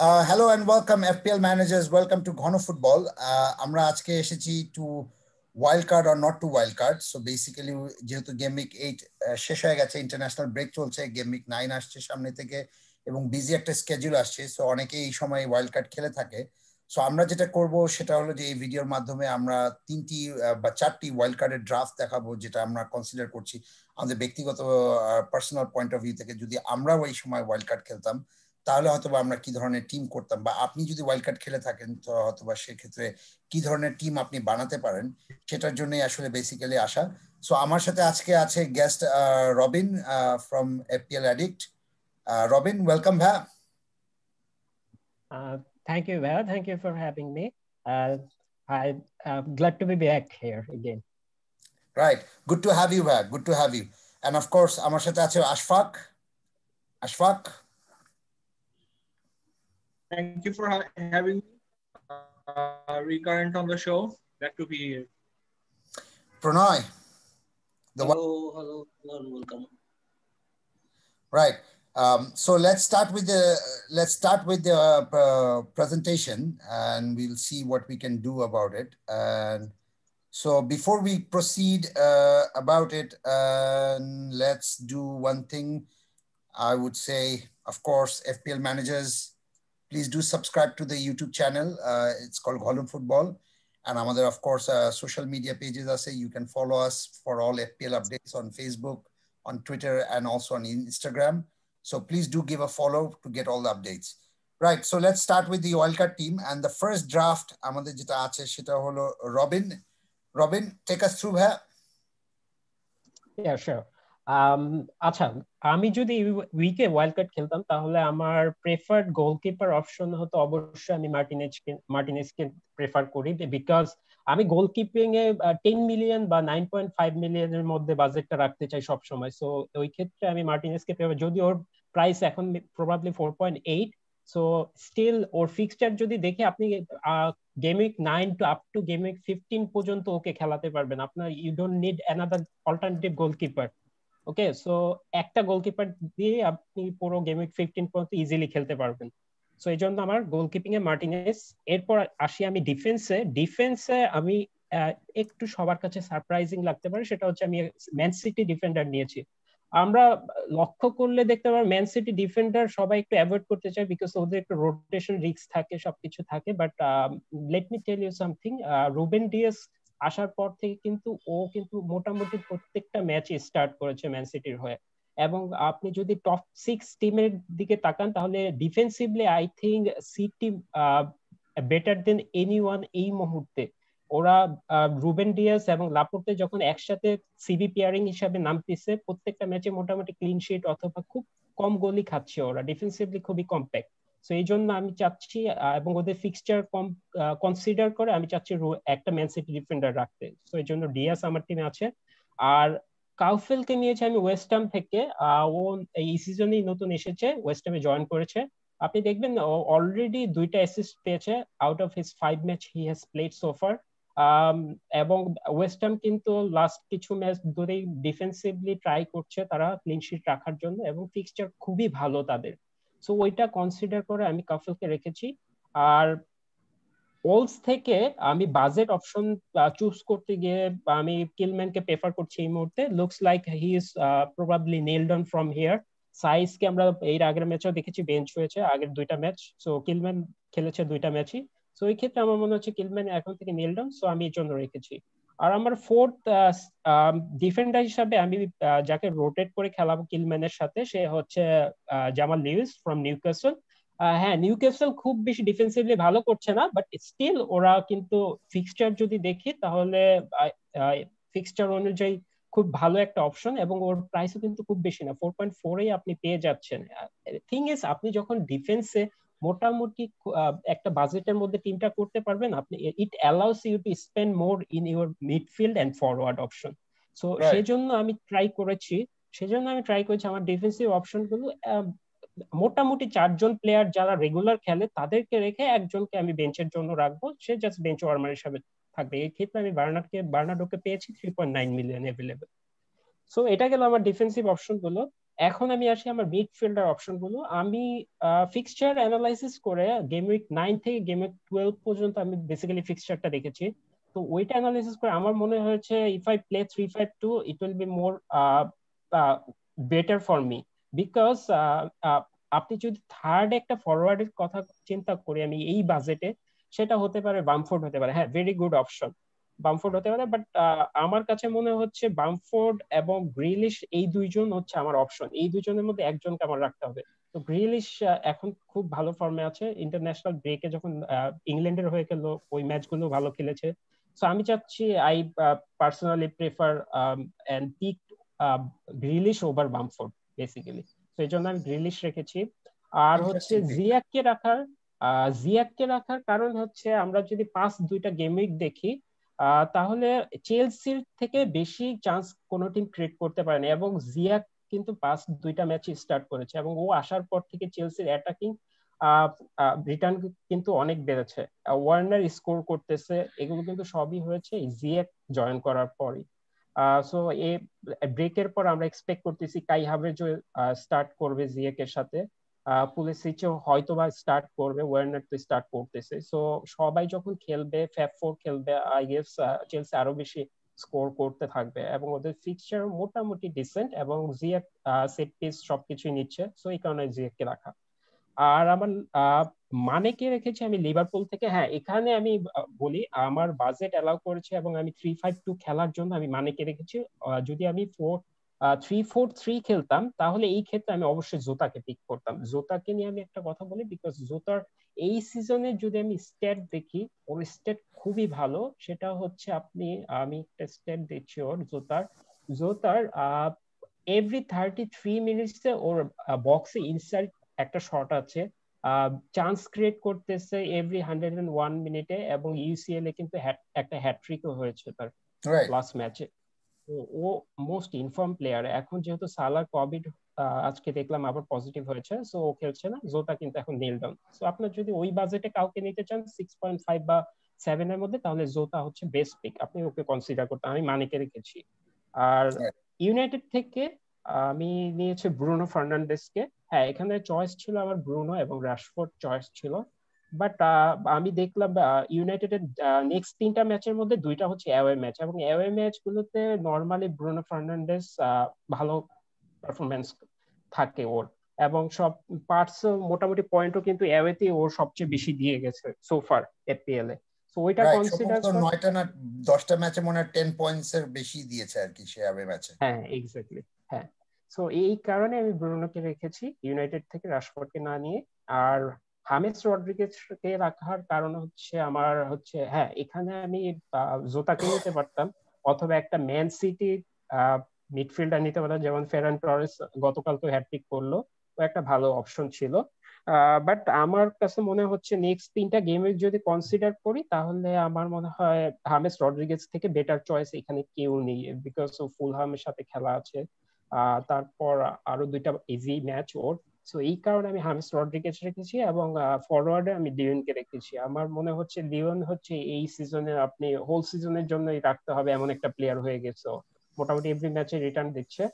Hello and welcome FPL managers. Welcome to Ghono Football. আমরা আজকে এসেছি to wild card or not to wild card. So basically যেহেতু game week 8 শেষ হয়ে গেছে, ইন্টারন্যাশনাল ব্রেক চলছে, গেম উইক 9 আসছে সামনে থেকে এবং বিজি একটা স্কেডিউল আসছে। সো অনেকেই এই সময় ওয়াইল্ড কার্ড খেলে থাকে। সো আমরা যেটা করব সেটা হলো যে এই ভিডিওর মাধ্যমে আমরা 3টি বা 4টি ওয়াইল্ড কার্ডের ড্রাফট দেখাবো, যেটা আমরা কনসিডার করছি আমাদের ব্যক্তিগত পার্সোনাল পয়েন্ট অফ ভিউ থেকে। যদি আমরাও এই সময় ওয়াইল্ড কার্ড খেলতাম তাহলে হয়তো আমরা কি ধরনের টিম করতাম, বা আপনি যদি ওয়াইল্ড কার্ড খেলে থাকেন তো হয়তো সেক্ষেত্রে কি ধরনের টিম আপনি বানাতে পারেন, সেটার জন্যই আসলে বেসিক্যালি আসা। সো আমার সাথে আজকে আছে guest Robin from এফপিএল addict. Robin, welcome ভাইয়া। Thank you, Val. Thank you for having me. I'm glad to be back here again. Right. Good to have you, ভাইয়া. Good to have you. And of course, আমার সাথে আছে Ashfaq. Ashfaq. Thank you for having me. Recurrent on the show. Glad to be here. Pranay. Hello, welcome. Right. So let's start with the presentation, and we'll see what we can do about it. And so before we proceed about it, let's do one thing. I would say, of course, FPL managers, please do subscribe to the YouTube channel. It's called Ghono Football. And আমাদের, of course, social media pages আছে. You can follow us for all FPL updates on Facebook, on Twitter, and also on Instagram. So please do give a follow to get all the updates. Right, so let's start with the wildcard team. And the first draft, আমাদের যেটা আছে সেটা হলো Robin. Robin, take us through here. Yeah, sure. আচ্ছা, আমি যদি উইকে wild card খেলতাম তাহলে আমার প্রেফার্ড গোলকিপার অপশন হতো অবশ্যই আমি মার্টিনেজকে প্রেফার করি, বিকজ আমি গোলকিপিং এ 10 মিলিয়ন বা 9.5 মিলিয়নের মধ্যে বাজেটটা রাখতে চাই সব সময়। সো ওই ক্ষেত্রে আমি মার্টিনেজকে প্রেফার, যদি ওর প্রাইস এখন প্রবাবলি 4.8। সো স্টিল ওর ফিক্সচার যদি দেখে আপনি game week 9 to up to game week 15 পর্যন্ত ওকে খেলাতে পারবেন। আপনার you don't need another alternative goalkeeper. Okay, so একটা গোলকিপার দিয়ে আপনি পুরো গেম উইক 15 পর্যন্ত ইজিলি খেলতে পারবেন। সো এই জন্য আমার গোলকিপিং এ মার্টিনেজ। এরপর আসি আমি ডিফেন্সে আমি একটু সবার কাছে সারপ্রাইজিং লাগতে পারে, সেটা হচ্ছে আমি ম্যান সিটি ডিফেন্ডার নিয়েছি। আমরা লক্ষ্য করলে দেখতে পাবো ম্যান সিটি ডিফেন্ডার সবাই একটু অ্যাভয়েড করতে চায়, বিকজ ওদের একটু রোটেশন রিস্ক থাকে, সবকিছু থাকে। But let me tell you something, Ruben Dias আসার পর থেকে কিন্তু ও কিন্তু মোটামুটি প্রত্যেকটা ম্যাচ স্টার্ট করেছে ম্যান সিটির হয়ে। এবং আপনি যদি টপ 6 টিমের দিকে তাকান তাহলে defensively I think city better then anyone এই মুহূর্তে। ওরা রুবেন ডিয়াস এবং লাপোর্তে যখন একসাথে সিবি পেয়ারিং হিসাবে নামতেছে, প্রত্যেকটা ম্যাচে মোটামুটি ক্লিন শিট অথবা খুব কম গোলই খাচ্ছে। ওরা ডিফেন্সিভলি খুবই কম্প্যাক্ট। সো এই জন্য আমি চাচ্ছি, এবং ওদের ফিক্সচার কনসিডার করে আমি চাচ্ছি একটা ম্যান সিটি ডিফেন্ডার রাখতে। সো এই জন্য ডিয়াস আমার টিমে আছে। আর কাউফেলকে নিয়েছে আমি ওয়েস্ট হাম থেকে। ও এই সিজনেই নতুন এসেছে, ওয়েস্ট হামে জয়েন করেছে। আপনি দেখবেন ও অলরেডি 2টা অ্যাসিস্ট পেয়েছে out of his 5 match he has played so far. এবং ওয়েস্ট হাম কিন্তু লাস্ট কিছু ম্যাচ ধরেই ডিফেন্সিভলি ট্রাই করছে তারা ক্লিন শিট রাখার জন্য, এবং ফিক্সচার খুবই ভালো তাদের। সো ওইটা কনসিডার করে আমি কাফেলকে রেখেছি। আর ওলস থেকে আমি বাজেট অপশন চুজ করতে গিয়ে আমি কিলম্যানকে প্রেফার করছি এই মুহূর্তে। Looks like he is probably nailed on from here. সাইজকে আমরা এর আগের ম্যাচেও দেখেছি বেঞ্চ হয়েছে আগের 2টা ম্যাচ। সো কিলম্যান খেলেছে 2টা ম্যাচই। সো এই ক্ষেত্রে আমার মনে হচ্ছে কিলম্যান এখন থেকে নেলড অন, সো আমি এর জন্য রেখেছি। আর আমার ফোর্থ ডিফেন্ডার হিসাবে আমি যাকে রোটেট করে খেলাবো কিলম্যানের সাথে, সে হচ্ছে জামাল লিউইস ফ্রম নিউক্যাসল। হ্যাঁ, নিউক্যাসল খুব বেশি ডিফেন্সিভলি ভালো করছে না, বাট স্টিল ওরা কিন্তু ফিক্সচার যদি দেখি তাহলে ফিক্সচার অনুযায়ী খুব ভালো একটা অপশন, এবং ওর প্রাইসও কিন্তু খুব বেশি না, 4.4 আপনি পেয়ে যাচ্ছেন। থিং ইজ, আপনি যখন ডিফেন্সে মোটামুটি একটা বাজেটের মধ্যে টিমটা করতে পারবেন, আপনি it allows you to spend more in your midfield and forward option. So সেজন্য আমি ট্রাই করেছি আমার ডিফেন্সিভ অপশন গুলো মোটামুটি 4জন প্লেয়ার যারা রেগুলার খেলে তাদেরকে রেখে একজনকে আমি বেঞ্চের জন্য রাখবো, সে জাস্ট বেঞ্চ ওয়ার্মার হিসাবে থাকবে। এই ক্ষেত্রে আমি বার্নার্ডোকে পেয়েছি 3.9 মিলিয়ন অ্যাভেলেবল। সো এটা গেল আমার ডিফেন্সিভ অপশন গুলো। এখন আমি আসি আমার মিডফিল্ডার অপশন গুলো। আমি ফিক্সচার অ্যানালাইসিস করে গেম উইক 9 থেকে গেম উইক 12 পর্যন্ত আমি বেসিক্যালি ফিক্সচারটা দেখেছি। তো ওইটা অ্যানালাইসিস করে আমার মনে হয়েছে if I play 3-5-2 it will be more better for me, because আপনি যদি থার্ড একটা ফরওয়ার্ডের কথা চিন্তা করি আমি এই বাজেটে, সেটা হতে পারে বামফোর্ড হতে পারে, হ্যাঁ ভেরি গুড অপশন বামফোর্ড হতে পারে। বাট আমার কাছে মনে হচ্ছে বামফোর্ড এবং গ্রিলিশ এই দুইজন হচ্ছে আমার অপশন, এই দুইজনের মধ্যে একজনকে আমার রাখতে হবে। তো গ্রিলিশ এখন খুব ভালো ফর্মে আছে, ইন্টারন্যাশনাল ব্রেকে যখন ইংল্যান্ডের হয়ে খেললো ওই ম্যাচগুলো ভালো খেলেছে। সো আমি চাচ্ছি I personally prefer and pick Grealish over Bamford basically. তো এই জন্য আমি গ্রিলিশ রেখেছি। আর হচ্ছে জিয়াককে রাখার কারণ হচ্ছে আমরা যদি পাঁচ দুইটা গেম উইক দেখি তাহলে চেলসির থেকে বেশি চান্স কোনো টিম ক্রিয়েট করতে পারেনি, এবং জিয়াক কিন্তু পাঁচ দুইটা ম্যাচ স্টার্ট করেছে এবং ও আসার পর থেকে চেলসির অ্যাটাকিং রিটার্ন কিন্তু অনেক বেড়েছে। ওয়ার্নার স্কোর করতেছে, এগুলো কিন্তু সবই হয়েছে জিয়াক জয়েন করার পরই। সো এই ব্রেকের পর আমরা এক্সপেক্ট করতেছি কাই হাভার্টজ স্টার্ট করবে জিয়াক এর সাথে, পুলিসিচও হয়তো বা স্টার্ট করবে, ওয়ার্নার তো স্টার্ট করতেছে। সো সবাই যখন খেলবে, ফ্যাব ফোর খেলবে, আই গেস চেলসি আরো বেশি স্কোর করতে থাকবে এবং ওদের ফিক্সচার মোটামুটি ডিসেন্ট এবং জিয়াক সেট পিস সবকিছুই নিচ্ছে। সো এই কারণে জিয়াককে রাখা। আর আমার মানেকে রেখেছি আমি লিভারপুল থেকে। হ্যাঁ এখানে আমি বলি আমার বাজেট অ্যালাউ করেছে এবং আমি 3-5-2 খেলার জন্য আমি মানেকে রেখেছি। যদি আমি 3-4-3 খেলতাম তাহলে এই ক্ষেত্রে আমি অবশ্যই জোতাকে পিক করতাম। জোতাকে নিয়ে আমি একটা কথা বলি, বিকজ জোতার এই সিজনে যদি আমি স্ট্যাট দেখি, ওর স্ট্যাট খুবই ভালো। সেটা হচ্ছে আমি একটা স্ট্যাট দিচ্ছি ওর জোতার জোতার এভরি 33 মিনিটসে ওর বক্সে ইনসাইড একটা শট আছে, চান্স ক্রিয়েট করতেছে এভরি 101 মিনিটে, এবং ইউসিএল এ কিন্তু একটা হ্যাট্রিকও হয়েছে তার লাস্ট ম্যাচে। ও মোস্ট ইনফর্ম প্লেয়ার। এখন যেহেতু সালার কোভিড আজকে দেখলাম আবার পজিটিভ হয়েছে, সো ও খেলছে না, জোতা কিন্তু এখন নীল ডাউন। সো আপনার যদি ওই বাজেটে কাউকে নিতে চান 6.5 বা 7 এর মধ্যে, তাহলে জোতা হচ্ছে বেস্ট পিক, আপনি ওকে কনসিডার করতে। আমি মানিকে রেখেছি। আর ইউনাইটেড থেকে আমি নিয়েছি ব্রুনো ফার্নান্ডেসকে। হ্যাঁ এখানে চয়েস ছিল আমার ব্রুনো এবং রাশফোর্ড চয়েস ছিল, বাট আমি দেখলাম ইউনাইটেডের নেক্সট তিনটা ম্যাচের মধ্যে দুইটা হচ্ছে অ্যাওয়ে ম্যাচ, এবং অ্যাওয়ে ম্যাচ গুলোতে নর্মালি ব্রুনো ফার্নান্ডেস ভালো পারফরমেন্স থাকে ওর, এবং সব পার্টস মোটামুটি পয়েন্টও কিন্তু অ্যাওয়েতে ওর সবচেয়ে বেশি দিয়ে গেছে সোফার এপিএল এ। সো ওইটা কনসিডার করে 9টা না 10টা ম্যাচে মনে হয় 10 পয়েন্টস এর বেশি দিয়েছে আর কি সে অ্যাওয়ে ম্যাচে। হ্যাঁ এক্স্যাক্টলি, হ্যাঁ। সো এই কারণে আমি ব্রুনোকে রেখেছি ইউনাইটেড থেকে, রাশফোর্ডকে না নিয়ে। আর হামেস রড্রিগেজকে রাখার কারণ হচ্ছে আমার হচ্ছে, হ্যাঁ এখানে আমি জোতাকে নিতে পারতাম, অথবা একটা ম্যান সিটি মিডফিল্ডার নিতে পারতাম, যেমন ফেরান টরেস গতকাল তো হ্যাটট্রিক করলো, ও একটা ভালো অপশন ছিল। বাট আমার কাছে মনে হচ্ছে নেক্সট তিনটা গেমে যদি কনসিডার করি তাহলে আমার মনে হয় হামেস রড্রিগেজ থেকে বেটার চয়েস এখানে কেউ নেই, বিকজ ও ফুলহামের সাথে খেলা আছে, তারপর আরো দুইটা ইজি ম্যাচ ওর। সো এই কারণে আমি হামেস রড্রিগেজ রেখেছি, এবং ফরওয়ার্ডে আমি লিওনকে রেখেছি। আমার মনে হচ্ছে লিওন হচ্ছে এই সিজনে আপনি হোল সিজনের জন্যই রাখতে হবে এমন একটা প্লেয়ার হয়ে গেছে, মোটামুটি এভরি ম্যাচে রিটার্ন দিচ্ছে।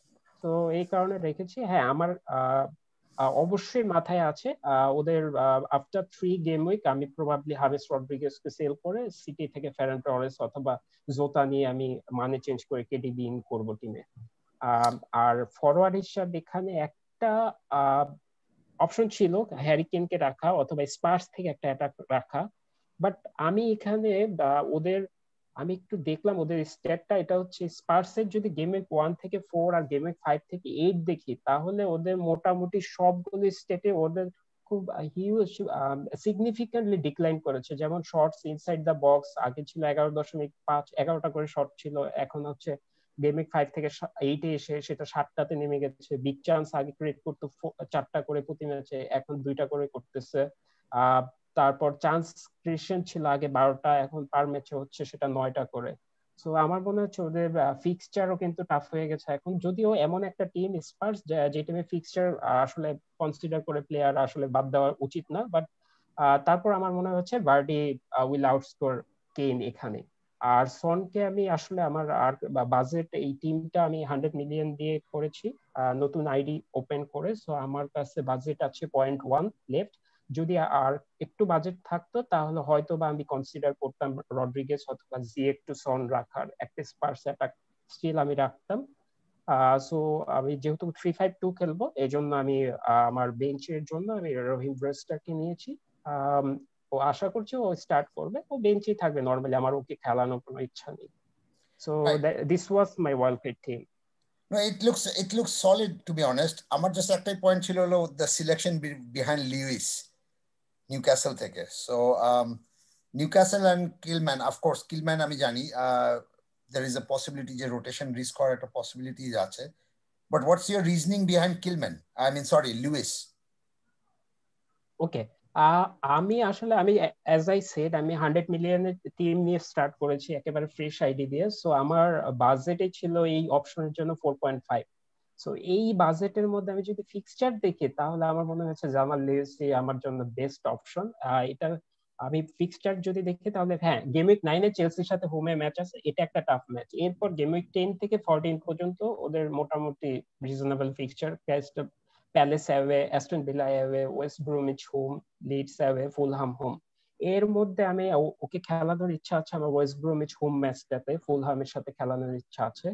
তো এই কারণে রেখেছি। হ্যাঁ আমার অবশ্যই মাথায় আছে ওদের আফটার 3 গেম উইক আমি প্রবাবলি হামেস রড্রিগেজকে সেল করে সিটি থেকে ফেরান টরেস অথবা জোতা নিয়ে আমি মানে চেঞ্জ করে কেডিবি ইন করব টিমে। আর ফরওয়ার্ড হিসাবে এখানে একটা অপশন ছিল হ্যারি কেনকে রাখা অথবা স্পার্স থেকে একটা অ্যাটাক রাখা, বাট আমি এখানে ওদের আমি একটু দেখলাম ওদের স্ট্যাটটা, এটা হচ্ছে স্পার্সের যদি গেমে 1 থেকে 4 আর গেমে 5 থেকে 8 দেখি, তাহলে ওদের মোটামুটি সবগুলো স্ট্যাটে ওদের খুব হিউজ সিগনিফিকেন্টলি ডিক্লাইন করেছে। যেমন শর্টস ইনসাইড দা বক্স আগে ছিল 11.5, 11টা করে শট ছিল, এখন হচ্ছে গেমে 5 থেকে 8 এসে সেটা 7টাতে নেমে গেছে। বিগ চান্স আগে ক্রিয়েট করতো 4টা করে প্রতি ম্যাচে, এখন 2টা করে করতেছে। তারপর চান্স ক্রিয়েশন ছিল আগে 12টা, এখন পার ম্যাচে হচ্ছে সেটা 9টা করে। সো আমার মনে হচ্ছে ওদের ফিক্সচারও কিন্তু টাফ হয়ে গেছে এখন, যদিও এমন একটা টিম স্পার্স যে টিমে ফিক্সচার আসলে কনসিডার করে প্লেয়ার আসলে বাদ দেওয়া উচিত না, বাট তারপর আমার মনে হচ্ছে বার্ডি উইল আউটস্কোর কেইন এখানে। আর সনকে আমি আসলে আমার আর বাজেট এই টিমটা আমি 100 মিলিয়ন দিয়ে করেছি নতুন আইডি ওপেন করে, সো আমার কাছে বাজেট আছে 0.1 লেফট। যদি আর একটু বাজেট থাকতো তাহলে হয়তো বা আমি কনসিডার করতাম রড্রিগেজ অথবা জিএফ টু সন রাখার, একটা স্পার্স অ্যাটাক স্টিল আমি রাখতাম। সো আমি যেহেতু 3-5-2 খেলবো এই জন্য আমি আমার বেঞ্চের জন্য আমি রহিম ব্রেস্টারকে নিয়েছি। ও আশা করছি ও স্টার্ট করবে, ও বেঞ্চেই থাকবে নরমালি, আমার ওকে খেলানোর কোনো ইচ্ছা নেই। So this was my world cup team. No, it looks solid to be honest. আমার জাস্ট একটাই পয়েন্ট ছিল হলো the selection behind Lewis Newcastle থেকে। সো নিউক্যাসল এন্ড কিলম্যান, অফকোর্স কিলম্যান আমি জানি there is a possibility যে রোটেশন রিস্ক করার একটা পসিবিলিটি আছে, but what's your reasoning behind Kilman? I mean, sorry, Lewis. ওকে, আমি আসলে আমি অ্যাজ আই সেড আমি 100 মিলিয়নের টিম নিয়ে স্টার্ট করেছি একেবারে ফ্রেশ আইডি দিয়ে। সো আমার বাজেটে ছিল এই অপশনের জন্য 4.5। সো এই বাজেটের মধ্যে আমি যদি ফিক্সচার দেখি তাহলে আমার মনে হচ্ছে জামাল লিউসি আমার জন্য বেস্ট অপশন। এটা আমি ফিক্সচার যদি দেখি তাহলে হ্যাঁ, গেম উইক 9 এ চেলসির সাথে হোমে ম্যাচ আছে, এটা একটা টাফ ম্যাচ। এরপর গেম উইক 10 থেকে 14 পর্যন্ত ওদের মোটামুটি reasonable fixture, Palace away, Aston Villa away, West Bromwich home, Leeds away, Fulham home. এর মধ্যে আমি ওকে খেলানোর ইচ্ছা আছে আমার ওয়েস্ট ব্রুমিচ হোম ম্যাচটাতে, ফুলহামের সাথে খেলানোর ইচ্ছা আছে,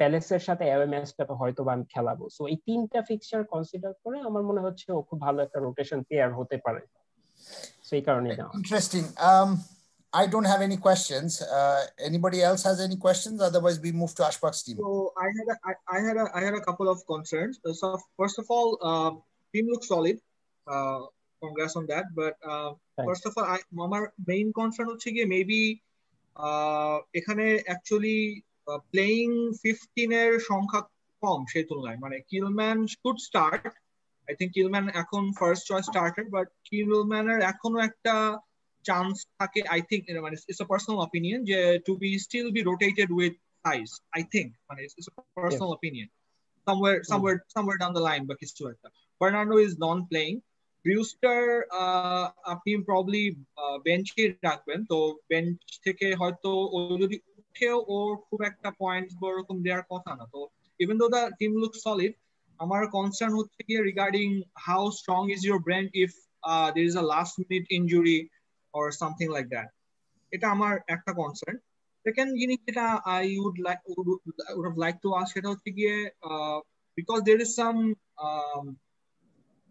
প্যালেসের সাথে অ্যাওয়ে ম্যাচটাতে হয়তো বা আমি খেলাবো। সো এই তিনটা ফিক্সচার কনসিডার করে আমার মনে হচ্ছে ও খুব ভালো একটা রোটেশন প্লেয়ার হতে পারে, সেই কারণেই না। Interesting. I don't have any questions. Anybody else has any questions? Otherwise, we move to Ashfaq's team. So I had a couple of concerns. So first of all, team looks solid. Congrats on that. But first of all, my main concern হচ্ছে গিয়ে maybe এখানে actually playing 15 এর সংখ্যা কম সেই তুলনায়, মানে কিলম্যান should start. I think কিলম্যান এখন first choice starter, but কিলম্যানের এখনো একটা চান্স থাকে, I think, মানে it's a personal opinion, যে to be still be rotated with size, I think, মানে it's a personal opinion, somewhere down the line, বা কিছু একটা। Bernardo is non-playing. Brewster আপনি probably বেঞ্চে রাখবেন, তো বেঞ্চ থেকে হয়তো ও যদি উঠেও ওর খুব একটা পয়েন্টস বা ওরকম দেওয়ার কথা না। তো even though the team looks solid, আমার কনসার্ন হচ্ছে গিয়ে regarding how strong is your brand if there is a last minute injury or something like that. এটা আমার একটা কনসার্ন। সেকেন্ড জিনিস যেটা I would have liked to ask, সেটা হচ্ছে গিয়ে because there is some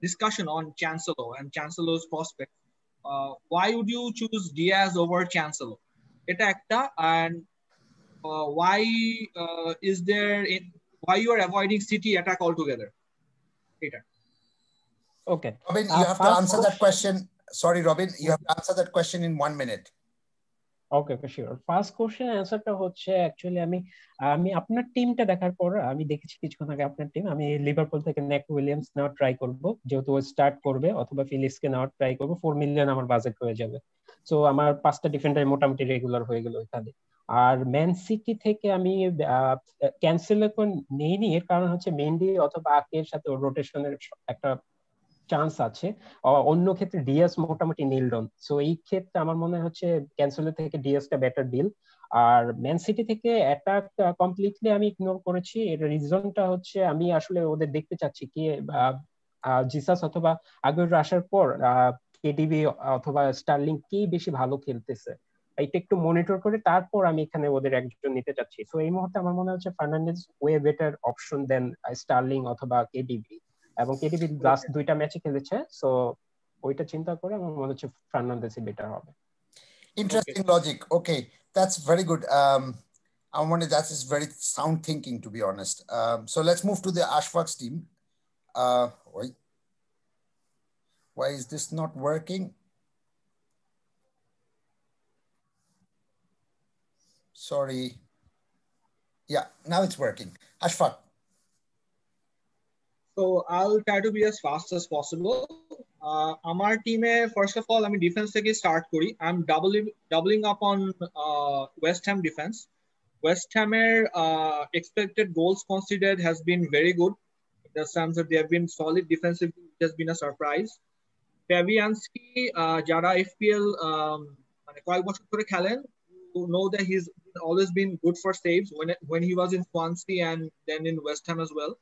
discussion on Chancellor and Chancellor's prospect. Why would you choose Diaz over Chancellor? এটা একটা, and why is there why you are avoiding City attack altogether? Okay. Robin, you have to answer that question. Sorry, Robin, you have to answer that question in 1 minute. Okay, sure. First question অ্যান্সারটা হচ্ছে actually আমি আপনার টিমটা দেখার পর আমি দেখেছি কিছুক্ষণ আগে আপনার টিম, আমি লিভারপুল থেকে নেক উইলিয়ামস নেওয়ার ট্রাই করব, যেহেতু ও স্টার্ট করবে, অথবা ফিলিক্সকে নেওয়ার ট্রাই করব। 4 মিলিয়ন আমার বাজেট হয়ে যাবে। সো আমার 5টা ডিফেন্ডার মোটামুটি রেগুলার হয়ে গেল ওইখানে। আর ম্যান সিটি থেকে আমি ক্যান্সেলকে নেইনি, এর কারণ হচ্ছে মেন্ডি অথবা আকের সাথে রোটেশনের একটা চান্স আছে। অন্য ক্ষেত্রে ডিএস মোটামুটি নীল ডন। সো এই ক্ষেত্রে আমার মনে হচ্ছে ক্যান্সেলের থেকে ডিএসটা বেটার ডিল। আর ম্যান সিটি থেকে অ্যাটাক কমপ্লিটলি আমি ইগনোর করেছি। এর রিজনটা হচ্ছে আমি আসলে ওদের দেখতে চাচ্ছি কি জিসাস অথবা আগুয়েরো আসার পর কেডিবি অথবা স্টার্লিং কে বেশি ভালো খেলতেছে, এটা একটু মনিটর করে তারপর আমি এখানে ওদের একজন নিতে চাচ্ছি। সো এই মুহূর্তে আমার মনে হচ্ছে ফার্নান্ডেজ ওয়ে বেটার অপশন দেন স্টার্লিং অথবা কেডিবি, এবং কেডিবি লাস্ট 2টা ম্যাচে খেলেছে। সো ওইটা চিন্তা করে আমার মনে হচ্ছে ফার্নান্ডেসই বেটার হবে। Interesting logic. Okay, that's very good. I wonder, that is very sound thinking, to be honest. So let's move to the Ashfaq's team. Why is this not working? Sorry. Yeah, now it's working. Ashfaq. So I'll try to be as fast as possible. আমার টিমে first of all আমি defence থেকে start করি। I am doubling up on West Ham defence. West হ্যামের expected goals considered has been very good. The sense that they have been solid defensively, it has been a surprise. ফ্যাবিয়ানস্কি যারা FPL মানে কয়েক বছর ধরে খেলেন, know that he's always been good for saves when he was in Swansea and then in West Ham as well.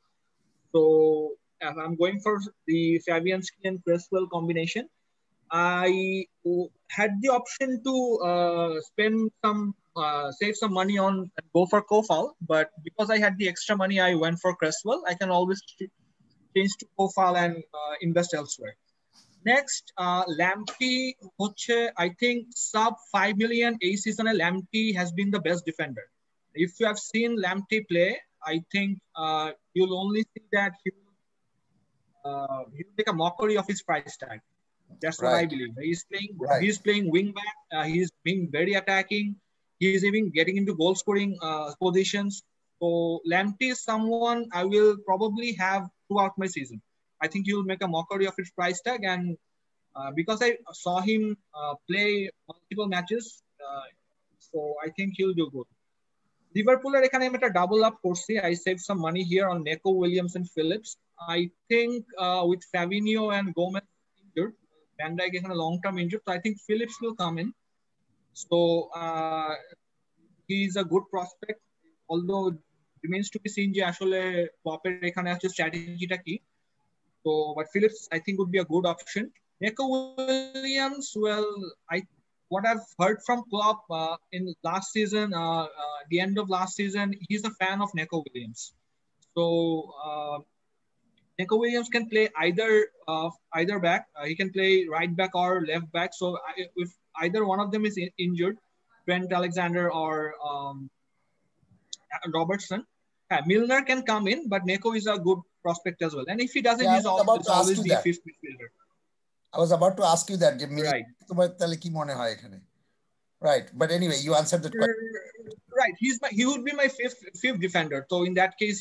So I'm going for the Fabianski and Cresswell combination. I had the option to save some money on go for Kofal, but because I had the extra money, I went for Cresswell. I can always change to Kofal and invest elsewhere. Next, Lamptey, I think sub 5 million a season. Lamptey has been the best defender. If you have seen Lamptey play, I think you'll only see that he'll make a mockery of his price tag. That's what I believe. He's playing wing back. He's being very attacking. He's even getting into goal scoring positions. So Lamptey is someone I will probably have throughout my season. I think he will make a mockery of his price tag, and because I saw him play multiple matches, so I think he'll do good. Liverpool are ekhane eta double up korchi. I saved some money here on Neco Williams and Phillips. I think with Fabinho and Gomez injured, Van Dijk is long-term injured, so I think Phillips will come in. So he's a good prospect, although remains to be seen je ashole Kloppের এখানে আছে স্ট্র্যাটেজিটা কি. So, but Phillips I think would be a good option. Neco Williams, well, what I've heard from Klopp in last season, the end of last season, he's a fan of Neco Williams. So Neco Williams can play either back. He can play right back or left back. So if either one of them is injured, Trent Alexander or Robertson, Milner can come in, but Neco is a good prospect as well. And if he doesn't, he's always the fifth midfielder. I was about to ask you that. Right. Right. But anyway, you answered the question. Right. He would be my fifth defender. So in that case,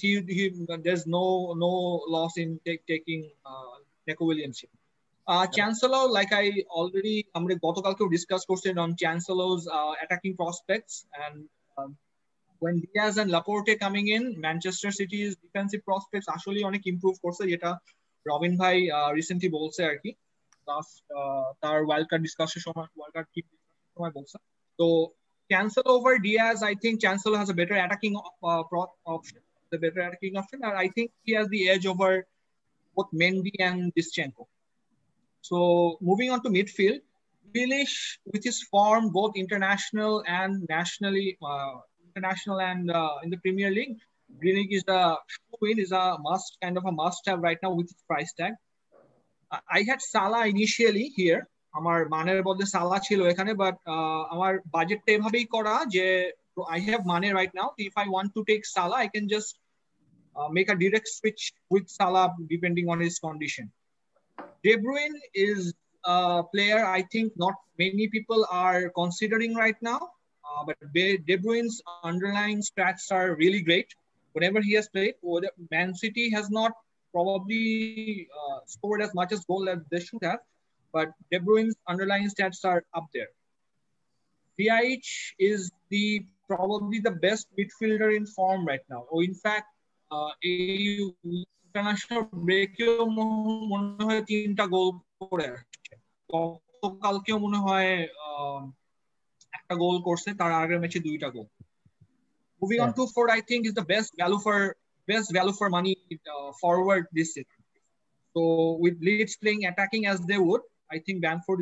there's no loss in taking Neco Williams. Chancellor, like I already discussed on Chancellor's attacking prospects, and when Diaz and Laporte coming in, Manchester City's defensive prospects actually অনেক improve করছে, যেটা রবিন ভাই recently বলছে আর কি, তার wild card ডিসকাশনের সময় বলছে. So Chancellor over Diaz, I think Chancellor has a better attacking option, and I think he has the edge over both Mendy and Dischenko. So moving on to midfield, Grealish with his form both international and in the Premier League, Grealish is a must have right now with his price tag. I had Salah initially here. আমার মানের বদলে সালা ছিল এখানে, but আমার বাজেটটা এভাবেই করা যে I have Mane right now. If I want to take Salah, I can just make a direct switch with Salah depending on his condition. De Bruyne is a player I think not many people are considering right now, but De Bruyne's underlying stats are really great. Whenever he has played, Man City has not probably scored as much as goal as they should have, but De Bruyne's underlying stats are up there. Ziyech is probably the best midfielder in form right now. Or in fact, international breakeo মনে হয় 3টা গোল করে আসছে. গতকালকেও মনে হয় একটা গোল করছে, তার আগের ম্যাচে 2টা গোল. Moving on to Ford, I think is the best value for money forward this season. So with Leeds playing attacking as they would, I think Bamford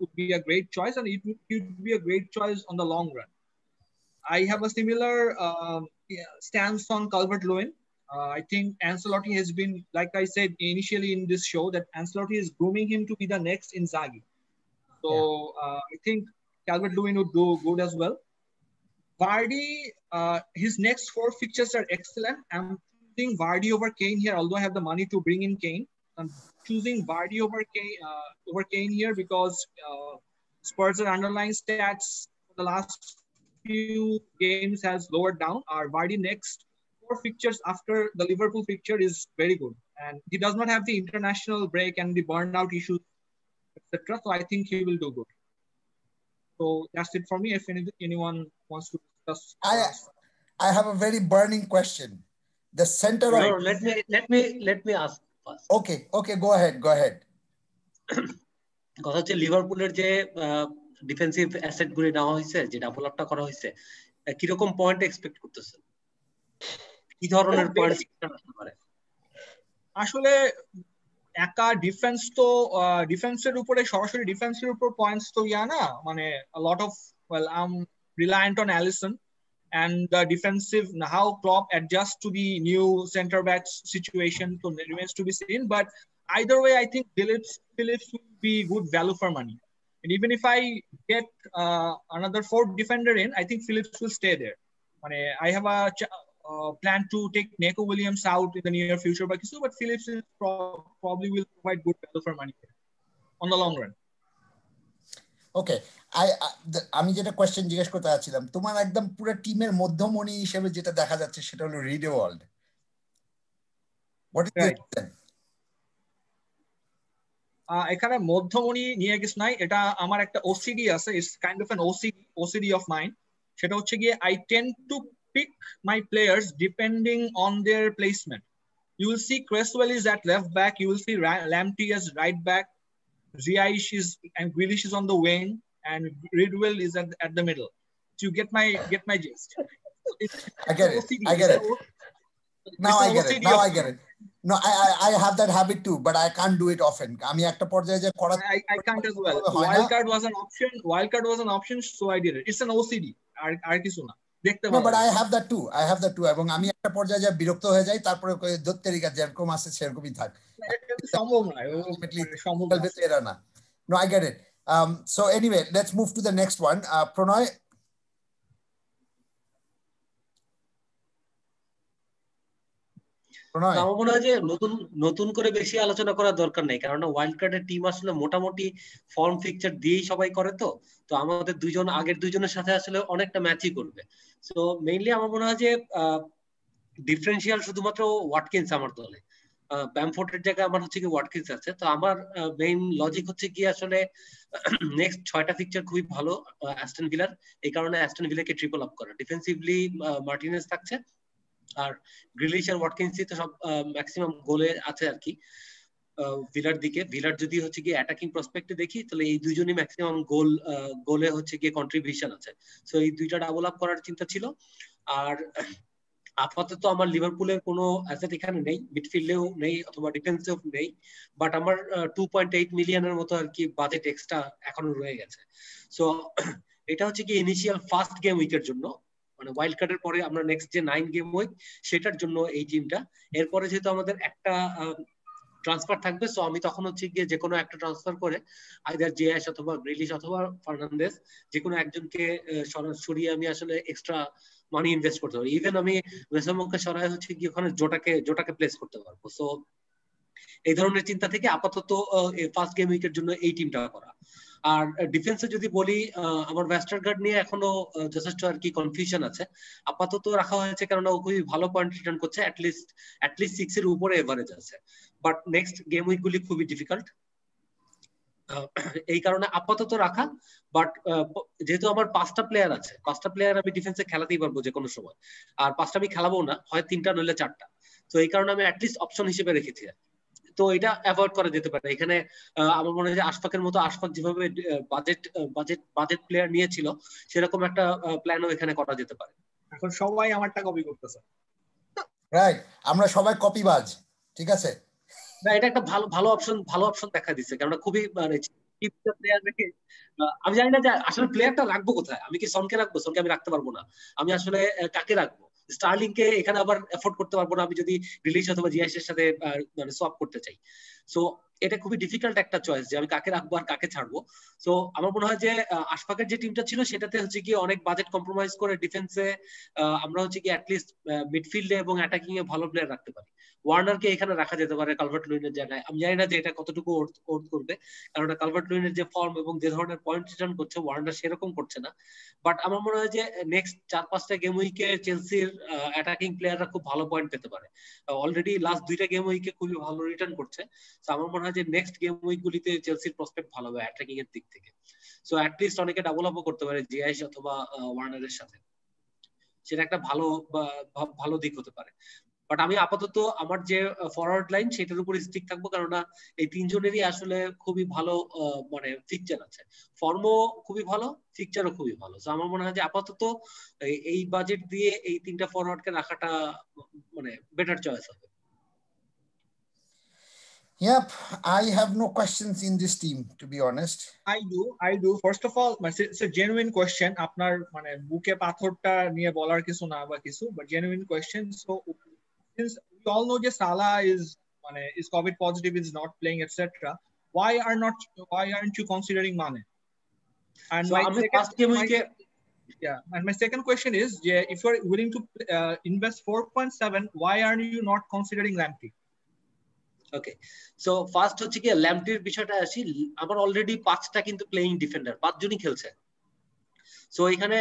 would be a great choice, and it would be a great choice on the long run. I have a similar stance on Calvert-Lewin. I think Ancelotti has been, like I said initially in this show, that Ancelotti is grooming him to be the next Inzaghi. So I think Calvert-Lewin would do good as well. Vardy, his next 4 fixtures are excellent. I'm choosing Vardy over Kane here, although I have the money to bring in Kane. I'm choosing Vardy over Kane here because Spurs' underlying stats for the last few games has lowered down. Our Vardy next 4 fixtures after the Liverpool fixture is very good, and he does not have the international break and the burnout issues, etc. So I think he will do good. So that's it for me. If anyone wants to discuss, I have a very burning question. The center. No, let me ask first. Okay, go ahead. কথা হচ্ছে লিভারপুলের যে defensive asset গুলি নেওয়া হয়েছে, যে double আপটা করা হয়েছে, কিরকম পয়েন্ট এক্সপেক্ট করতেছেন? কি ধরনের পয়েন্ট আসতে পারে? আসলে একা ডিফেন্স তো ডিফেন্সের উপরে সরাসরি ডিফেন্সের উপর পয়েন্টস তো না, মানে lot of I reliant on Alisson and the defensive how Klopp adjusts to the new center backs situation so remains to be seen, but either way I think Phillips will be good value for money, and even if I get another fourth defender in, I think Phillips will stay there. I have a plan to take Neco Williams out in the near future, but Phillips is probably will provide good value for money on the long run. ওকে, আমি যেটা question জিজ্ঞেস করতে চাচ্ছিলাম, তোমার একদম পুরো টিমের মধ্যমণি হিসেবে যেটা দেখা যাচ্ছে সেটা হলো রিডওয়াল্ড। এখানে মধ্যমণি নিয়ে কিছু নাই, এটা আমার একটা ওসিডি আছে, it's kind of an OCD of mind. সেটা হচ্ছে গিয়ে I tend two pick my players depending on their placement. You will see Cresswell is at left back, you will see Lamptey as right back, Ziyech and Grealish is on the wing, and Ridwell is at the middle. So you get my gist. I get it. Now I get it. No, I have that habit too, but I can't do it often. আমি একটা পর্যায়ে যে করা I can't as well. Wildcard was an option, so I did it. It's an OCD. আর কিছু না। No, but I have that too. এবং আমি একটা পর্যায়ে যা বিরক্ত হয়ে যাই, তারপরে দত্তেরিকা যেরকম আছে সেরকমই থাক। সম্ভব না। No, I get it. So anyway, let's move to the next one. Pranay. আমার মনে হয় যে নতুন করে বেশি আলোচনা করার দরকার নেই, কারণ ওয়াইল্ড কার্ডের টিম আসলে মোটামুটি ফর্ম ফিকচার দিয়েই সবাই করে, তো আমাদের আগের দুইজনের সাথে আসলে অনেকটা ম্যাচই করবে। সো মেইনলি আমার মনে হয় যে ডিফারেন্সিয়াল শুধুমাত্র ওয়াটকিন্স আমার দলে, ব্যামফোর্ডের জায়গায় আমার হচ্ছে কি ওয়াটকিন্স আছে। তো আমার মেইন লজিক হচ্ছে কি আসলে নেক্সট 6টা ফিকচার খুবই ভালো অ্যাস্টন ভিলার, এই কারণে অ্যাস্টন ভিলাকে ট্রিপল আপ করা। ডিফেন্সিভলি মার্টিনেজ থাকছে, আর গ্রিলিশ আর ওয়াটকিন্সই তো সব ম্যাক্সিমাম গোলে আছে আর কি ভিলার দিকে। ভিলার যদি হচ্ছে গিয়ে অ্যাটাকিং প্রসপেক্টে দেখি, তাহলে এই দুইজনই ম্যাক্সিমাম গোলে হচ্ছে গিয়ে কন্ট্রিবিউশন আছে। সো এই দুইটা ডাবল আপ করার চিন্তা ছিল। আর আপাতত আমার লিভারপুলের কোনো অ্যাসেট এখানে নেই, মিডফিল্ডেও নেই অথবা ডিফেন্সেও নেই, বাট আমার 2.8 মিলিয়নের মতো আর কি বাজেট এক্সট্রা এখনো রয়ে গেছে। সো এটা হচ্ছে কি ইনিশিয়াল ফার্স্ট গেম উইকের জন্য, মানে ওয়াইল্ড কার্ডের পরে আমরা নেক্সট যে 9 গেম উইক সেটার জন্য এই টিমটা। এরপরে যেহেতু আমাদের একটা ট্রান্সফার থাকবে, সো আমি তখন হচ্ছে গিয়ে যে কোনো একটা ট্রান্সফার করে আইদার জিএস অথবা গ্রিলিশ অথবা ফার্নান্দেজ যে কোনো একজনকে সরিয়ে আমি আসলে এক্সট্রা মানি ইনভেস্ট করতে পারবো। ইভেন আমি ওয়েসামকে সরাই হচ্ছে কি ওখানে জোটাকে প্লেস করতে পারবো। সো এই ধরনের চিন্তা থেকে আপাতত ফার্স্ট গেম উইকের জন্য এই টিমটা করা। আর ডিফেন্সে যদি বলি, আমার ওয়েস্টারগার্ড নিয়ে এখনো যথেষ্ট আর কি কনফিউশন আছে। আপাতত রাখা হয়েছে কারণ ও খুবই ভালো পয়েন্ট রিটার্ন করছে, অ্যাটলিস্ট 6 এর উপরে এভারেজ আছে, বাট নেক্সট গেম উইক গুলি খুবই ডিফিকাল্ট, এই কারণে আপাতত রাখা। বাট যেহেতু আমার 5টা প্লেয়ার আছে, 5টা প্লেয়ার আমি ডিফেন্সে খেলাতেই পারবো যে কোনো সময়, আর 5টা আমি খেলাবো না, হয় 3টা নইলে 4টা। তো এই কারণে আমি অ্যাটলিস্ট অপশন হিসেবে রেখেছি। তো এটা অ্যাভয়েড করা যেতে পারে। এখানে আমার মনে হয় যে আশফাকের মতো আশফাক যেভাবে বাজেট প্লেয়ার নিয়েছিল, সেরকম একটা প্ল্যানও এখানে করা যেতে পারে। এখন সবাই আমারটা কপি করতেছে, রাইট? আমরা সবাই কপিবাজ, ঠিক আছে? না, এটা একটা ভালো অপশন দেখা দিচ্ছে, কারণ খুবই প্লেয়ার রেখে আমি জানি না যে আসলে প্লেয়ারটা রাখবো কোথায়। আমি কি সনকে রাখবো? সনকে আমি রাখতে পারবো না। আমি আসলে কাকে রাখবো? স্টার্লিং কে এখানে আবার এফোর্ড করতে পারবো না আমি যদি রিলিশ অথবা জিএস এর সাথে মানে সোয়াপ করতে চাই। সো এটা খুবই ডিফিকাল্ট একটা চয়েস যে আমি কাকে রাখবো আর কাকে ছাড়বো। সো আমার মনে হয় যে আশফাকের যে টিমটা ছিল সেটাতে হচ্ছে কি অনেক বাজেট কম্প্রোমাইজ করে ডিফেন্সে আমরা হচ্ছে কি অ্যাটলিস্ট মিডফিল্ডে এবং অ্যাটাকিং এ ভালো প্লেয়ার রাখতে পারি। ওয়ার্নারকে এখানে রাখা যেতে পারে কালভার্ট লুইনের জায়গায়। আমি জানি না যে এটা কতটুকু ওর্থ করবে, কারণ কালভার্ট লুইনের যে ফর্ম এবং যে ধরনের পয়েন্ট রিটার্ন করছে ওয়ার্নার সেরকম করছে না। বাট আমার মনে হয় যে নেক্সট 4-5টা গেম উইকে চেলসির অ্যাটাকিং প্লেয়াররা খুব ভালো পয়েন্ট পেতে পারে। অলরেডি লাস্ট 2টা গেম উইকে খুবই ভালো রিটার্ন করছে। তো আমার মনে হয় যে নেক্সট গেম উইক গুলিতে চেলসির প্রসপেক্ট ভালো হবে অ্যাটাকিং এর দিক থেকে। সো অ্যাটলিস্ট অনেকে ডাবল আপও করতে পারে জিআইএস অথবা ওয়ার্নারের সাথে, সেটা একটা ভালো দিক হতে পারে। বাট আমি আপাতত আমার যে ফরওয়ার্ড লাইন সেটার উপর স্টিক থাকবো, কেননা এই তিনজনেরই আসলে খুবই ভালো মানে ফিকচার আছে, ফর্মও খুবই ভালো, ফিকচারও খুবই ভালো। তো আমার মনে হয় যে আপাতত এই বাজেট দিয়ে এই তিনটা ফরওয়ার্ডকে রাখাটা মানে বেটার চয়েস হবে। Yep, I have no questions in this team, to be honest. I do. First of all, it's a genuine question. আপনার মানে বুকে পাথরটা নিয়ে বলার কিছু না বা কিছু, but genuine question. So since we all know that Salah is COVID positive, is not playing, etc. Why aren't you considering Mane? And so my second question is, if you're willing to invest 4.7, why aren't you not considering Lamptey? Okay, so first হচ্ছে কি ল্যাম্পটির বিষয়টা আসি। আমার already 5টা কিন্তু playing defender, 5 জনই খেলছে। So এখানে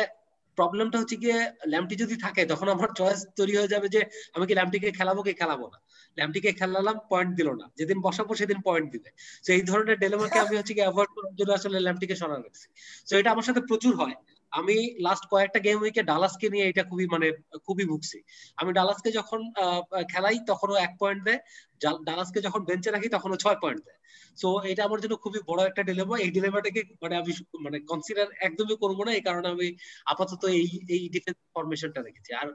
প্রবলেমটা হচ্ছে কি ল্যাম্পটি যদি থাকে তখন আমার চয়েস তৈরি হয়ে যাবে যে আমি কি ল্যাম্পটিকে খেলাবো কি খেলাবো না। ল্যাম্পটিকে খেলালাম, পয়েন্ট দিল না, যেদিন বসাবো সেদিন পয়েন্ট দিবে। সো এই ধরনের ডিলেমাকে আমি হচ্ছে কি অ্যাভয়েড করার জন্য আসলে ল্যাম্পটিকে সরানো রাখছি। সো এটা আমার সাথে প্রচুর হয়। আমি লাস্ট কয়েকটা গেম উইকে ডালাসকে নিয়ে এটা খুবই ভুগছি। আমি ডালাসকে যখন খেলাই তখনও 1 পয়েন্ট দেয়, ডালাসকে যখন বেঞ্চে রাখি তখনও 6 পয়েন্ট দেয়। সো এটা আমার জন্য খুবই বড় একটা ডিলেমা। এই ডিলেমাটাকে আমি কনসিডার একদমই করবো না, এই কারণে আমি আপাতত এই ডিফেন্স ফরমেশনটা রেখেছি। আর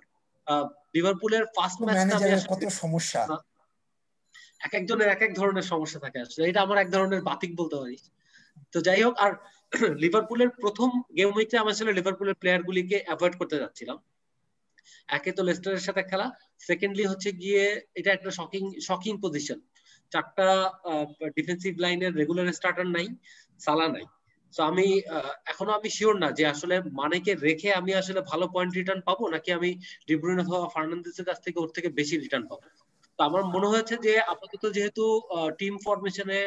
লিভারপুলের ফার্স্ট ম্যাচটা আমি কত সমস্যা, এক একজনের এক এক ধরনের সমস্যা থাকে আসলে, এটা আমার এক ধরনের বাতিক বলতে পারি। তো যাই হোক, আর লিভারপুলের প্রথম গেম উইকে আমি আসলে লিভারপুলের প্লেয়ার গুলিকে অ্যাভয়েড করতে যাচ্ছিলাম। একে তো লেস্টারের সাথে খেলা, সেকেন্ডলি হচ্ছে গিয়ে এটা একটা শকিং পজিশন, 4টা ডিফেন্সিভ লাইনের রেগুলার স্টার্টার নাই, সালা নাই। তো আমি এখনো শিওর না যে আসলে মানেকে রেখে আমি আসলে ভালো পয়েন্ট রিটার্ন পাবো নাকি আমি ডি ব্রুইন অথবা ফার্নান্দেজের কাছ থেকে ওর থেকে বেশি রিটার্ন পাবো। তো আমার মনে হয়েছে যে আপাতত যেহেতু টিম ফরমেশনে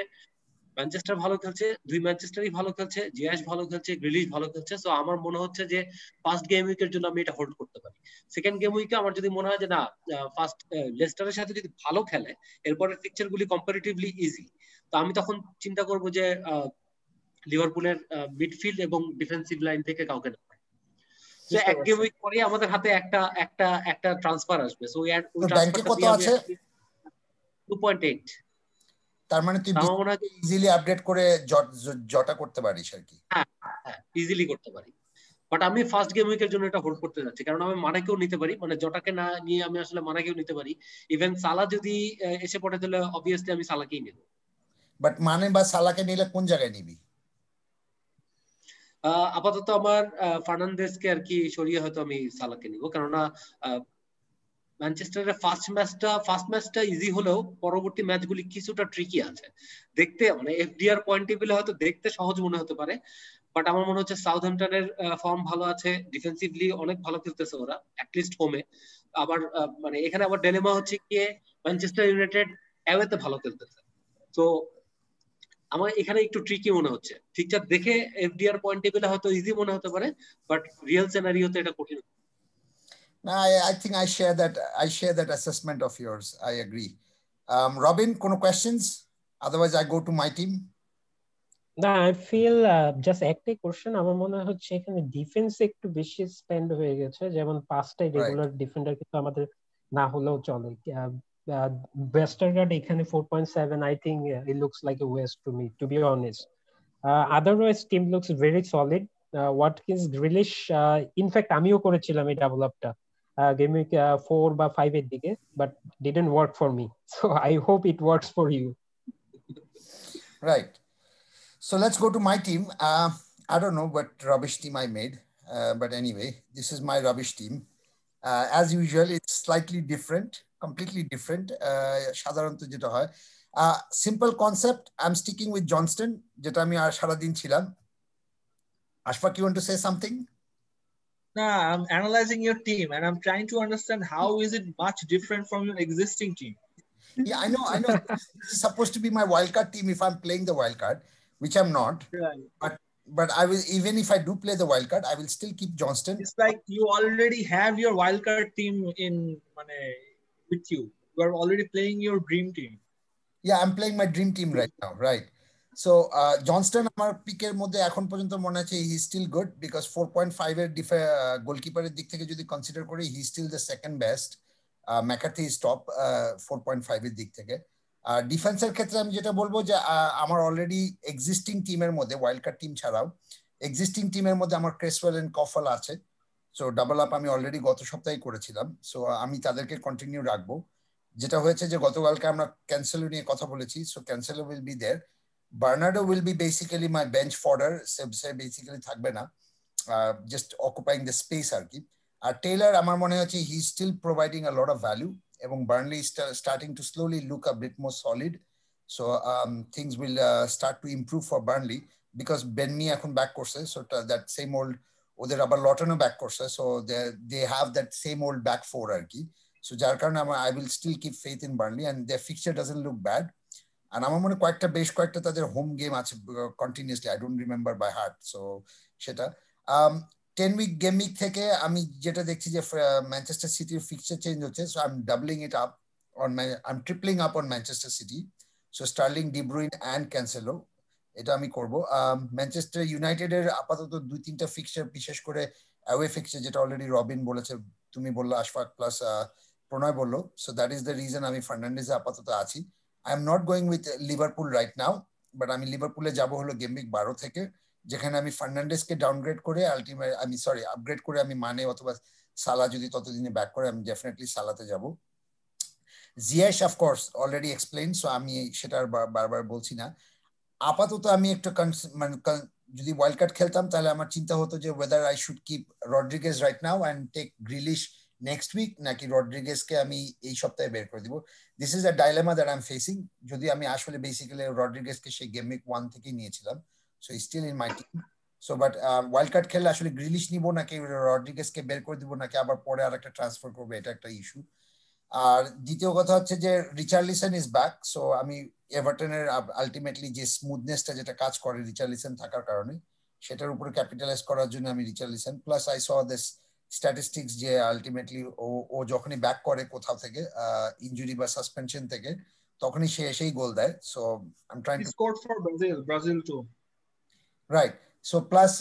ম্যানচেস্টার ভালো খেলছে, 2 ম্যানচেস্টারই ভালো খেলছে, জিয়াস ভালো খেলছে, গ্রিলিশ ভালো খেলছে, সো আমার মনে হচ্ছে যে ফার্স্ট গেম উইকের জন্য আমি এটা হোল্ড করতে পারি। সেকেন্ড গেম উইকে আমার যদি মনে হয় যে না, ফার্স্ট লেস্টারের সাথে যদি ভালো খেলে এরপরে ফিকচার গুলি কম্পারেটিভলি ইজি, তো আমি তখন চিন্তা করব যে লিভারপুলের মিডফিল্ড এবং ডিফেন্সিভ লাইন থেকে কাউকে না। সো এক গেম উইক পরে আমাদের হাতে একটা ট্রান্সফার আসবে। সো ওই ট্রান্সফারটা কত আছে? 2.8। তার মানে তুই ইজিলি আপডেট করে জটা করতে পারিস আর কি। হ্যাঁ, ইজিলি করতে পারি। বাট আমি ফার্স্ট গেম উইকের জন্য এটা হোল্ড করতে যাচ্ছি, কারণ আমি মানেকেও নিতে পারি, মানে জটাকে না নিয়ে আমি আসলে মানেকেও নিতে পারি। ইভেন সালা যদি এসে পড়ে তাহলে অবভিয়াসলি আমি সালাকেই নেব। বাট মানে বা সালাকে নিলে কোন জায়গায় নিবি? আপাতত আমার ফার্নান্দেজকে আর কি সরিয়ে হয়তো আমি সালাকে নিব, কেননা ম্যানচেস্টারের ফার্স্ট ম্যাচটা ইজি হলেও পরবর্তী ম্যাচগুলি কিছুটা ট্রিকি আছে দেখতে। মানে এফডিআর পয়েন্ট টেবিলে হয়তো দেখতে সহজ মনে হতে পারে, বাট আমার মনে হচ্ছে সাউথহ্যাম্পটনের ফর্ম ভালো আছে, ডিফেন্সিভলি অনেক ভালো খেলতেছে ওরা, অ্যাটলিস্ট হোমে। আবার মানে এখানে আবার ডিলেমা হচ্ছে কি ম্যানচেস্টার ইউনাইটেড অ্যাওয়েতে ভালো খেলতেছে। তো আমার এখানে একটু ট্রিকি মনে হচ্ছে। ফিকচার দেখে এফডিআর পয়েন্ট টেবিলে হয়তো ইজি মনে হতে পারে, বাট রিয়েল সিনারিওতে এটা কঠিন। I think I share that assessment of yours. I agree. Robin, কোনো questions? Otherwise I go to my team. না, আই ফিল জাস্ট একটাই কোশ্চেন। আমার মনে হচ্ছে এখানে ডিফেন্স একটু বেশি স্পেন্ড হয়ে গেছে, যেমন 5টাই রেগুলার ডিফেন্ডার কিন্তু আমাদের না হলেও চলে। ওয়েস্টারগার্ড এখানে 4.7, I think it looks like a waste to me, to be honest. Otherwise team looks very solid. Watkins, Grealish, in fact আমিও করেছিলাম এই ডাবল আপটা গেম উইক 4 বা 5 এর দিকে, but didn't work for me, so I hope it works for you. Right. So let's go to my team. I don't know what rubbish team I made, but anyway, this is my rubbish team. As usual, it's slightly different, completely different. সাধারণত যেটা হয়, simple concept. I'm sticking with Johnston, যেটা আমি আর সারা দিন ছিলাম। Ashfaq, you want to say something? No, I'm analyzing your team and I'm trying to understand how is it much different from your existing team. Yeah, I know. This is supposed to be my wildcard team if I'm playing the wildcard, which I'm not. Right. But I will, even if I do play the wildcard, I will still keep Johnston. It's like you already have your wildcard team with you. You are already playing your dream team. Yeah, I'm playing my dream team right now, right? So Johnston আমার পিকের মধ্যে এখন পর্যন্ত মনে আছে he is still good because 4.5 এর গোলকিপারের দিক থেকে যদি কনসিডার করি he is still the second best McCarthy is top 4.5 এর দিক থেকে। ডিফেন্সের ক্ষেত্রে আমি যেটা বলবো যে আমার অলরেডি এক্সিস্টিং টিমের মধ্যে ওয়াইল্ড কার্ড টিম ছাড়াও এক্সিস্টিং টিমের মধ্যে আমার ক্রেসওয়েল এন্ড কফল আছে। সো ডাবল আপ আমি অলরেডি গত সপ্তাহে করেছিলাম, সো আমি তাদেরকে কন্টিনিউ রাখবো। যেটা হয়েছে যে গতকালকে আমরা ক্যান্সেলো নিয়ে কথা বলেছি, so Cancelo will be there. Bernardo will be basically my bench fodder, সে বেসিক্যালি থাকবে না, জাস্ট অকুপাইং দ্য স্পেস আর কি। আর টেইলার আমার মনে হচ্ছে he is still providing a lot of value, এবং Burnley starting to slowly look a bit more solid. So things will start to improve for Burnley because Ben Mee এখন back করছে, so that same old, ওদের আবার লটনও back করছে, so they have that same old back four আর কি। So যার কারণে I will still keep faith in Burnley and their fixture doesn't look bad. আর আমার মনে বেশ কয়েকটা তাদের হোম গেম আছে continuously, I don't remember by heart, so সেটা 10 উইক গেম উইক থেকে আমি যেটা দেখছি যে ম্যানচেস্টার সিটির ফিক্সচার চেঞ্জ হচ্ছে, so I am doubling it up on I am tripling up on Manchester City, so Sterling, De Bruyne and Cancelo, এটা আমি করব। ম্যানচেস্টার ইউনাইটেডের আপাতত 2-3টা ফিক্সচার, বিশেষ করে অ্যাওয়ে ফিক্সচার, যেটা অলরেডি রবিন বলেছে, তুমি বললো আশফাক প্লাস প্রণয় বললো, so that is the reason আমি ফার্নান্ডেজে আপাতত আছি। I am not going with Liverpool right now, but আমি লিভারপুলে যাব হলো গেম উইক 12 থেকে, যেখানে আমি ফার্নান্ডেজকে ডাউনগ্রেড করে আপগ্রেড করে আমি মানে অথবা সালা যদি ততদিনে ব্যাক করে, আমি ডেফিনেটলি সালাতে যাব। জিয়াশ অফকোর্স অলরেডি এক্সপ্লেইন, সো আমি সেটা আর বারবার বলছি না। আপাতত আমি একটু মানে যদি ওয়াইল্ড কার্ড খেলতাম তাহলে আমার চিন্তা হতো যে whether I should keep Rodriguez right now and take Grealish next week, নাকি রড্রিগেজকে আমি এই সপ্তাহে বের করে দিব। This is a dilemma that I am facing. যদি আমি আসলে বেসিক্যালি রড্রিগেজকে সেই গেম উইক 1 থেকেই নিয়েছিলাম, so still in my team. So but wild card খেললে আসলে গ্রিলিশ নিব নাকি রড্রিগেজকে বের করে দিব, নাকি আবার পরে আর একটা ট্রান্সফার করবো, এটা একটা ইস্যু। আর দ্বিতীয় কথা হচ্ছে যে রিচার্লিসন ইজ ব্যাক, সো আমি এভারটনের আলটিমেটলি যে স্মুথনেসটা যেটা কাজ করে রিচার্লিসন থাকার কারণে, সেটার উপরে ক্যাপিটালাইজ করার জন্য আমি Richarlison plus I saw this statistics যে আলটিমেটলি ও যখনই ব্যাক করে কোথাও থেকে ইনজুরি বা সাসপেনশন থেকে, তখনই সে এসেই গোল দেয়। So I am trying to scored for Brazil too, right. So plus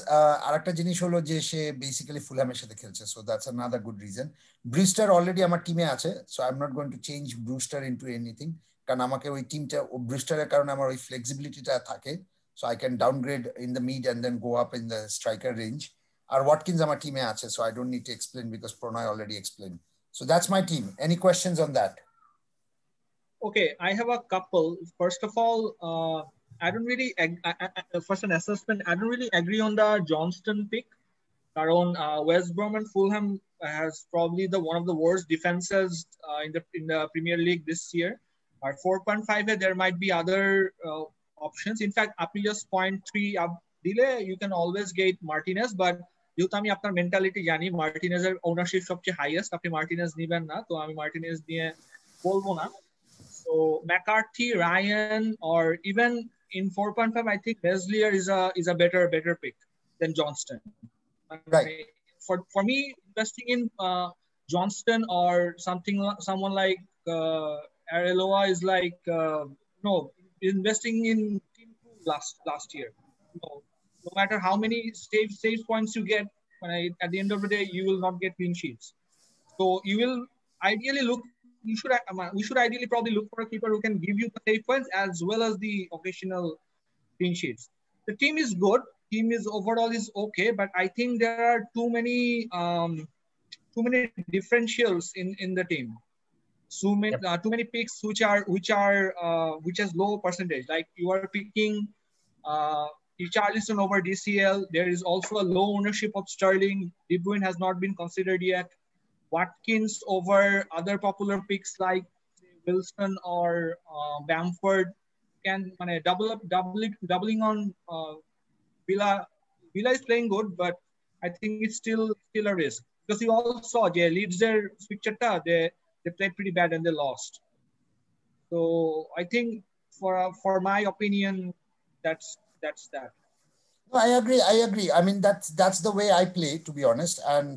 আরেকটা জিনিস হলো যে সে বেসিক্যালি ফুলহ্যামের সাথে খেলছে, so that's another good reason. Brewster already আমার টিমে আছে, so I am not going to change Brewster into anything, কারণ আমাকে ওই টিমটা ব্রুস্টারের কারণে আমার ওই ফ্লেক্সিবিলিটিটা থাকে, so I can downgrade in the mid and then go up in the striker range. আর ওয়াটকিন্স আমার টিমে আছে, so I don't need to explain because Pranay already explain. So that's my team. Any questions on that? Okay, I have a couple. First of all, I don't really first an assessment. I don't really agree on the Johnston pick. Karon West Brom and Fulham has probably one of the worst defenses in the Premier League this year. At 4.5, there might be other options. In fact, up to just 0.3 up delay, you can always get Martinez. But যেহেতু আমি আপনার mentality জানি, মার্টিনেজের ownership সবচেয়ে highest, আপনি Martinez নিবেন না, তো আমি মার্টিনেজ নিয়ে বলবো না। So McCarthy, Ryan, or even in 4.5, I think Meslier is a better pick than Johnston. Right. For me, investing in Johnston or someone like Areloa is like no, investing in Team 2 last year. No matter how many save points you get, at the end of the day, you will not get clean sheets. So you will ideally we should ideally probably look for a keeper who can give you the save points as well as the occasional clean sheets. The team is good. Team is overall is okay, but I think there are too many differentials in the team. Too many picks which has low percentage. Like you are picking Richarlison over DCL. There is also a low ownership of Sterling. De Bruyne has not been considered yet. Watkins over other popular picks like Wilson or Bamford can doubling on Villa. Villa is playing good, but I think it's still a risk because you all saw Leeds their picture they played pretty bad and they lost. So I think for my opinion, that's that. No, I agree. I mean that's the way I play, to be honest. And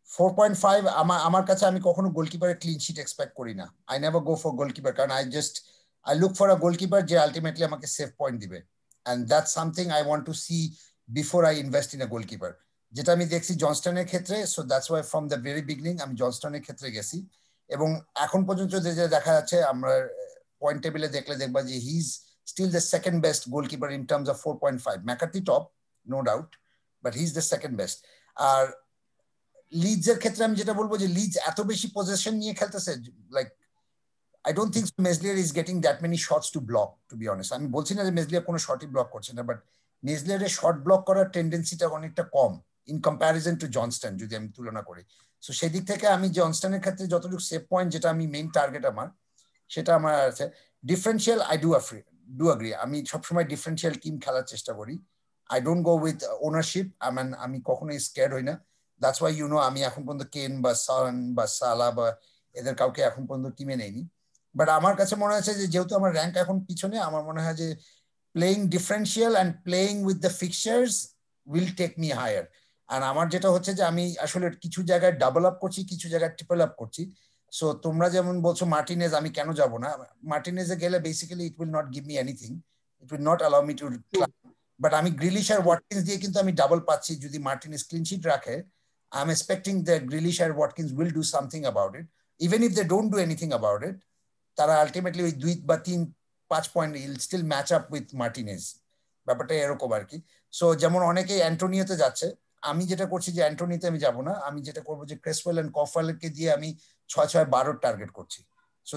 4.5 আমার কাছে আমি কখনো গোলকিপারের clean sheet expect করি না। I never go for goalkeeper, কারণ I look for a goalkeeper যে ultimately আমাকে save point দিবে, and that's something I want to see before I invest in a goalkeeper, যেটা আমি দেখছি জনস্টনের ক্ষেত্রে। So that's why from the very beginning আমি জনস্টনের ক্ষেত্রে গেছি, এবং এখন পর্যন্ত যে দেখা যাচ্ছে আমরা পয়েন্ট টেবিলে দেখবা যে he is still the second best goalkeeper in terms of 4.5. McCarthy top, no doubt, but he's the second best. আর লিডসের ক্ষেত্রে আমি যেটা বলবো যে লিডস এত বেশি পজিশন নিয়ে খেলতেছে, like I don't think Meslier is getting that many shots to block, to be honest. আমি বলছি না যে মেসলিয়ার কোনো শটই ব্লক করছে না, বাট মেসলিয়ারের শট ব্লক করার টেন্ডেন্সিটা অনেকটা কম ইন কম্প্যারিজন টু জনস্টন যদি আমি তুলনা করি। সো সেই দিক থেকে আমি জনস্টনের ক্ষেত্রে যতটুকু সেভ পয়েন্ট, যেটা আমি মেইন টার্গেট আমার, সেটা আমার আছে। ডিফারেন্সিয়াল আই ডু অ্যাগ্রি, আমি সবসময় ডিফারেন্সিয়াল টিম খেলার চেষ্টা করি। I don't go with ownership, আমি কখনোই স্কেয়ার হই না। দ্যাটস ওয়াই আমি এখন পর্যন্ত কেন বা সান বা সালা বা এদের কাউকে এখন পর্যন্ত টিমে নেইনি। বাট আমার কাছে মনে হচ্ছে যে যেহেতু আমার র্যাঙ্ক এখন পিছনে, আমার মনে হয় যে playing differential and playing with the fixtures will take me higher. আর আমার যেটা হচ্ছে যে আমি আসলে কিছু জায়গায় ডাবল আপ করছি, কিছু জায়গায় ট্রিপল আপ করছি। সো তোমরা যেমন বলছো মার্টিনেজ, আমি কেন যাব না? মার্টিনেজে গেলে basically it will not give me anything, it will not allow me to, but আমি গ্রিলিশ আর ওয়াটকিন্স দিয়ে কিন্তু আমি ডাবল পাচ্ছি। যদি মার্টিনেজ ক্লিন শিট রাখে, I am expecting that Grealish আর Watkins will do something about it. Even if they don't do anything about it, তারা আলটিমেটলি ওই 2 বা 3-5 point will still match up with Martinez. ব্যাপারটা এরকম আর কি। সো যেমন অনেকে অ্যান্টোনিওতে যাচ্ছে, আমি যেটা করছি যে অ্যান্টোনিতে আমি যাব না, আমি যেটা করবো যে ক্রেসওয়েল এন্ড কফওয়েলকে দিয়ে আমি 6-6-12 টার্গেট করছি। So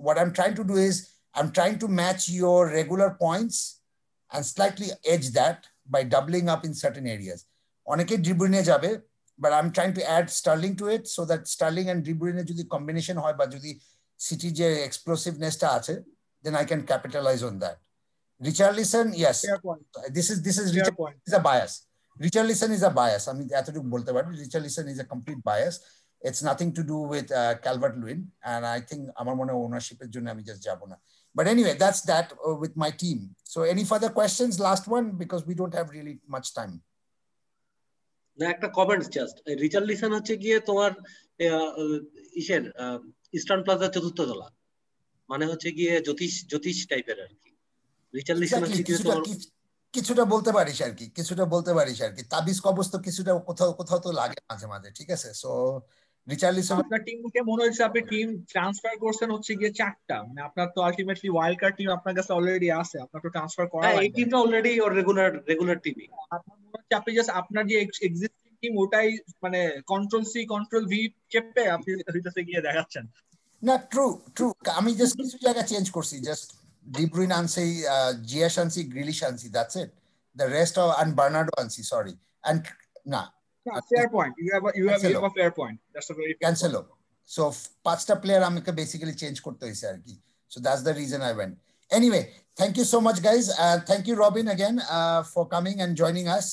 what I'm trying to do is I'm trying to match your regular points and slightly edge that by doubling up in certain areas. অনেকে ডি ব্রুইনে যাবে, but I'm trying to add Sterling to it so that Sterling and D Bruyne যদি combination হয় বা যদি city যে এক্সপ্লোসিভনেসটা আছে, then I can capitalize on that. Richarlison, yes, this is Richarlison is a bias. Richarlison is a bias. আমি এতটুকু বলতে পারি, Richarlison is a complete bias. It's nothing to do with Calvert-Lewin, and I think আমার মনে হয় ownership-এর জন্য আমি just যাব না। But anyway, that's that with my team. So any further questions? Last one, because we don't have really much time. না, একটা comments just. Richarlison হচ্ছে গিয়ে তোমার ইসের ইস্টার্ন প্লাজা চতুর্থ তলা, মানে হচ্ছে গিয়ে জ্যোতিষ টাইপের আর কি। রিচার্লিসন হচ্ছে গিয়ে তোমার কিছুটা বলতে পারিস আর কি, তাবিজ কবজ তো কিছুটা কোথাও তো লাগে মাঝে মাঝে, ঠিক আছে? সো রিচার্লিসন, আপনার টিমকে মনে হচ্ছে আপনি টিম ট্রান্সফার করছেন হচ্ছে গিয়ে 4টা, মানে আপনার তো আলটিমেটলি ওয়াইল্ড কার্ড টিম আপনার কাছে অলরেডি আছে, আপনার তো ট্রান্সফার করা লাগবে। এই টিমটা অলরেডি ওর রেগুলার টিমই। আপনার মনে হচ্ছে আপনি জাস্ট আপনার যে এক্সিস্টিং টিম ওটাই মানে কন্ট্রোল সি কন্ট্রোল ভি চেপে আপনি রিচার্সে গিয়ে দেখাচ্ছেন। না, ট্রু, আমি জাস্ট কিছু জায়গা চেঞ্জ করছি, জাস্ট ডি ব্রুইন আনছি, জিয়াস আনছি, গ্রিলিশ আনছি, that's it. The rest of and Bernardo আনছি, সরি, and না, fair point, you have a fair point, that's a very Cancelo. So 5টা প্লেয়ার আমাকে বেসিক্যালি চেঞ্জ করতে হয়েছে আর কি। So that's the reason I went. Anyway, thank you so much guys, thank you Robin again for coming and joining us.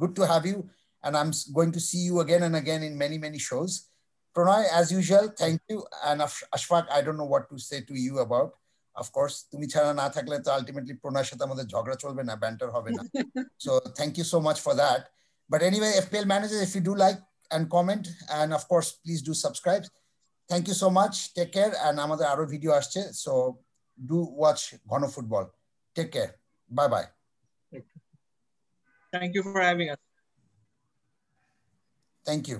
Good to have you, and I'm going to see you again and again in many shows. Pranay, as usual, thank you, and Ashfaq, I don't know what to say to you about. Of course, তুমি ছাড়া না থাকলে তো ultimately প্রণয়ের সাথে আমাদের ঝগড়া চলবে না, ব্যান্টার হবে না। So thank you so much for that. But anyway, FPL Manager, if you do like and comment, and of course please do subscribe. Thank you so much, take care, and আমাদের আরো video আসছে, so do watch Ghono Football. Take care, bye. Thank you for having us. Thank you.